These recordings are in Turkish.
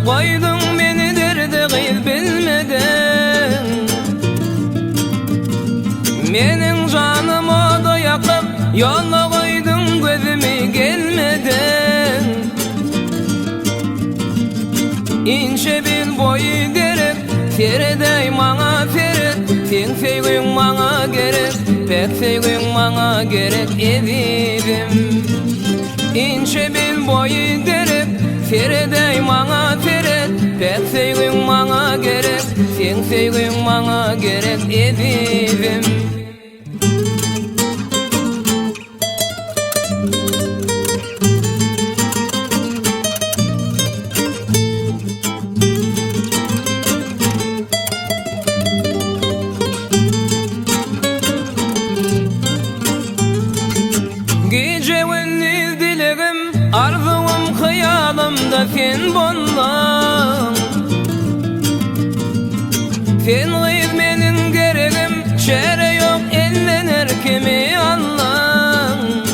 koydun beni derde kıyıp bilmeden. Menin canım oda yakıp yolla koydun gözümü gelmeden. İnce bir boyu derek Feridey mana ferit. Sen sevgin bana gerek, pek sevgin bana gerek evirim. İnce bir boyu derek Feridey mana ferit. Pek sevgin bana gerek, sen sevgin bana gerek evirim. Gece gündüz dilerim, arzum hayalımda sen bollan. Sen gıyıp menin gereğim, şere yok ellenir kimi Allah'ın.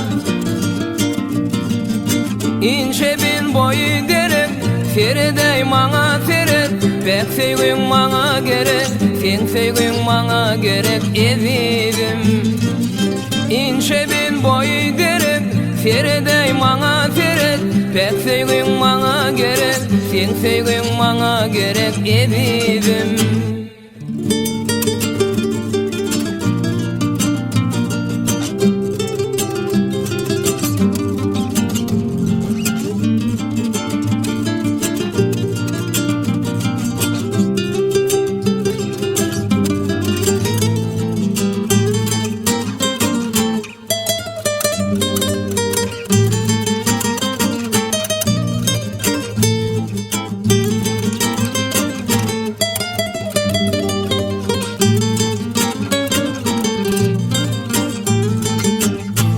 İnce bin boyu derek, Feridey mana ferit. Pek sevgin bana gerek, sen sevgin bana gerek evirim. İnce bin boyu derek Feridey mana ferit. Pek sevgin bana gerek, sen sevgin bana gerek evirim.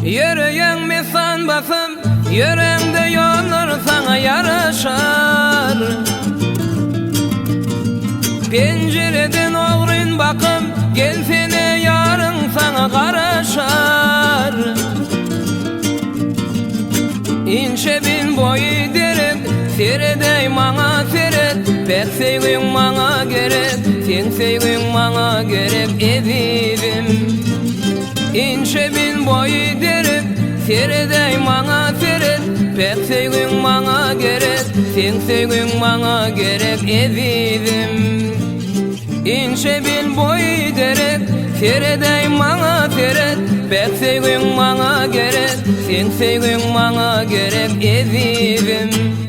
Yüreğin misan basım, yüreğimde yollar sana yaraşar. Pencereden oğrun bakım, gelsene yarın sana karaşar. İnce bin boyu derek, Feridey mana ferit. Pek sevgin bana gerek, sen sevgin bana gerek evirim. İnce bin boyu derek Feridey mana ferit. Pek sevgin bana gerek, sen sevgin bana gerek evirim. İnce bin boyu derek Feridey mana ferit. Pek sevgin bana gerek, sen sevgin bana gerek evirim.